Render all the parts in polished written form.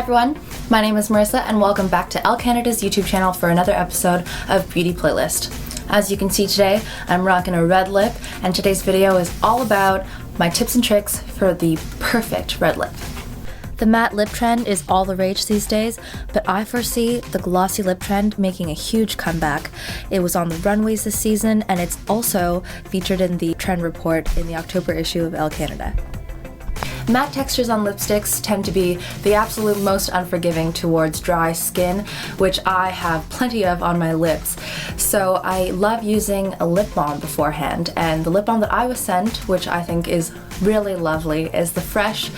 everyone, my name is Marisa and welcome back to ELLE Canada's YouTube channel for another episode of Beauty Playlist. As you can see today, I'm rocking a red lip and today's video is all about my tips and tricks for the perfect red lip. The matte lip trend is all the rage these days, but I foresee the glossy lip trend making a huge comeback. It was on the runways this season and it's also featured in the trend report in the October issue of ELLE Canada. Matte textures on lipsticks tend to be the absolute most unforgiving towards dry skin, which I have plenty of on my lips. So I love using a lip balm beforehand, and the lip balm that I was sent, which I think is really lovely, is the Fresh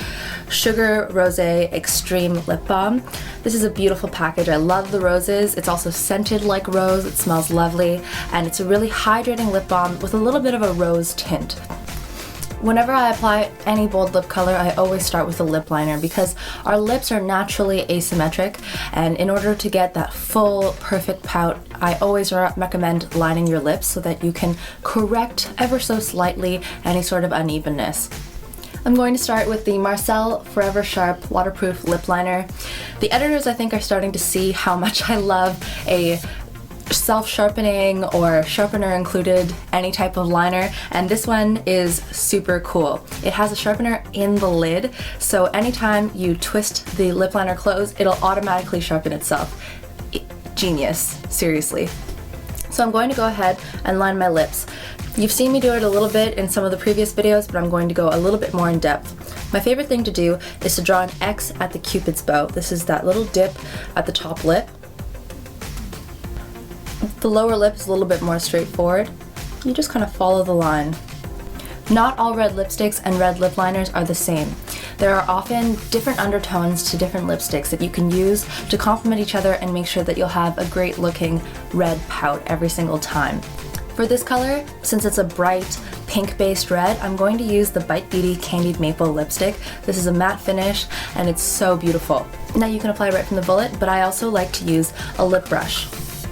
Sugar Rosé Extreme Lip Balm. This is a beautiful package. I love the roses. It's also scented like rose. It smells lovely, and it's a really hydrating lip balm with a little bit of a rose tint. Whenever I apply any bold lip color, I always start with a lip liner because our lips are naturally asymmetric, and in order to get that full, perfect pout, I always recommend lining your lips so that you can correct ever so slightly any sort of unevenness. I'm going to start with the Marcelle Forever Sharp Waterproof Lip Liner. The editors, I think, are starting to see how much I love a self-sharpening or sharpener included any type of liner, and this one is super cool. It has a sharpener in the lid, so anytime you twist the lip liner closed, it'll automatically sharpen itself. Genius, seriously. So I'm going to go ahead and line my lips. You've seen me do it a little bit in some of the previous videos, but I'm going to go a little bit more in depth. My favorite thing to do is to draw an X at the Cupid's bow. This is that little dip at the top lip. The lower lip is a little bit more straightforward. You just kind of follow the line. Not all red lipsticks and red lip liners are the same. There are often different undertones to different lipsticks that you can use to complement each other and make sure that you'll have a great looking red pout every single time. For this color, since it's a bright pink-based red, I'm going to use the Bite Beauty Candied Maple lipstick. This is a matte finish and it's so beautiful. Now you can apply right from the bullet, but I also like to use a lip brush.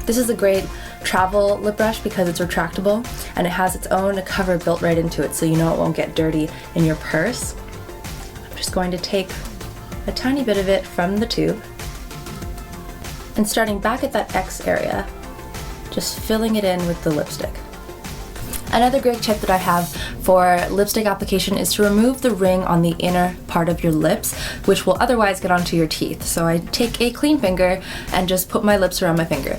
This is a great travel lip brush because it's retractable and it has its own cover built right into it, so you know it won't get dirty in your purse. I'm just going to take a tiny bit of it from the tube and starting back at that X area, just filling it in with the lipstick. Another great tip that I have for lipstick application is to remove the ring on the inner part of your lips, which will otherwise get onto your teeth. So I take a clean finger and just put my lips around my finger.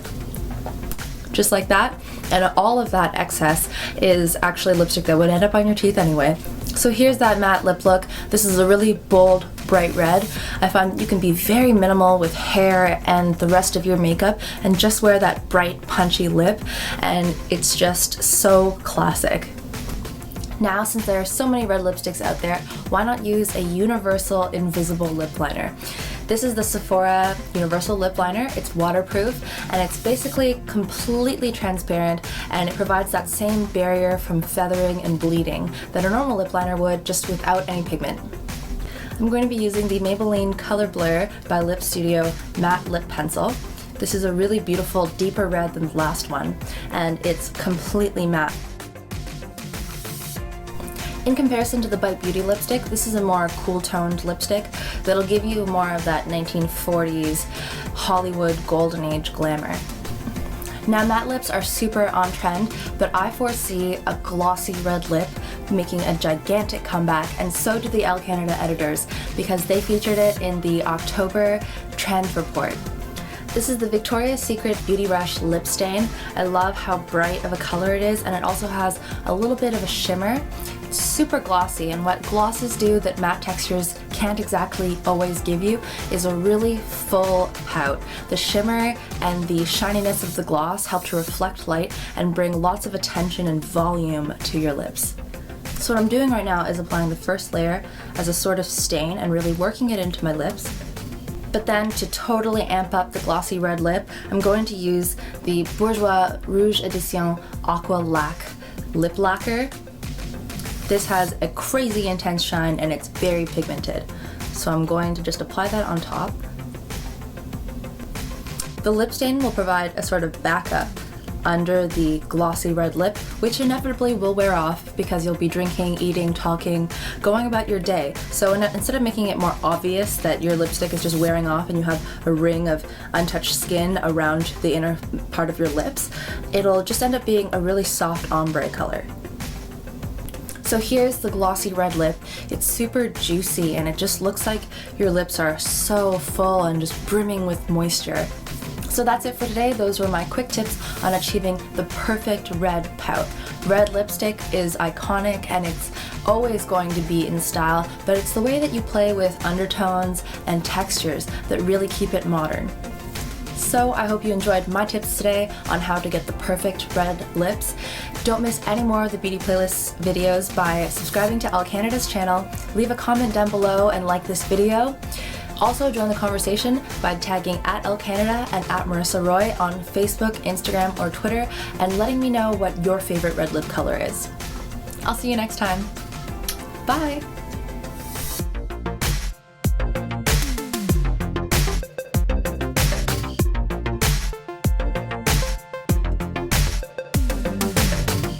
Just like that, and all of that excess is actually lipstick that would end up on your teeth anyway. So here's that matte lip look. This is a really bold, bright red. I find you can be very minimal with hair and the rest of your makeup and just wear that bright, punchy lip, and it's just so classic. Now, since there are so many red lipsticks out there, why not use a universal invisible lip liner? This is the Sephora Universal Lip Liner. It's waterproof and it's basically completely transparent, and it provides that same barrier from feathering and bleeding that a normal lip liner would, just without any pigment. I'm going to be using the Maybelline Color Blur by Lip Studio Matte Lip Pencil. This is a really beautiful, deeper red than the last one, and it's completely matte. In comparison to the Bite Beauty lipstick, this is a more cool-toned lipstick that'll give you more of that 1940s Hollywood golden age glamour. Now, matte lips are super on trend, but I foresee a glossy red lip making a gigantic comeback, and so do the ELLE Canada editors because they featured it in the October trend report. This is the Victoria's Secret Beauty Rush Lip Stain. I love how bright of a color it is, and it also has a little bit of a shimmer. It's super glossy, and what glosses do that matte textures can't exactly always give you is a really full pout. The shimmer and the shininess of the gloss help to reflect light and bring lots of attention and volume to your lips. So what I'm doing right now is applying the first layer as a sort of stain and really working it into my lips. But then to totally amp up the glossy red lip, I'm going to use the Bourjois Rouge Edition Aqua Laque Lip Lacquer. This has a crazy intense shine and it's very pigmented. So I'm going to just apply that on top. The lip stain will provide a sort of backup under the glossy red lip, which inevitably will wear off because you'll be drinking, eating, talking, going about your day. So instead of making it more obvious that your lipstick is just wearing off and you have a ring of untouched skin around the inner part of your lips, it'll just end up being a really soft ombre color. So here's the glossy red lip. It's super juicy and it just looks like your lips are so full and just brimming with moisture. So that's it for today. Those were my quick tips on achieving the perfect red pout. Red lipstick is iconic and it's always going to be in style, but it's the way that you play with undertones and textures that really keep it modern. So I hope you enjoyed my tips today on how to get the perfect red lips. Don't miss any more of the Beauty Playlist videos by subscribing to ELLE Canada's channel. Leave a comment down below and like this video. Also join the conversation by tagging @ELLE Canada and @Marisa Roy on Facebook, Instagram, or Twitter and letting me know what your favorite red lip color is. I'll see you next time. Bye!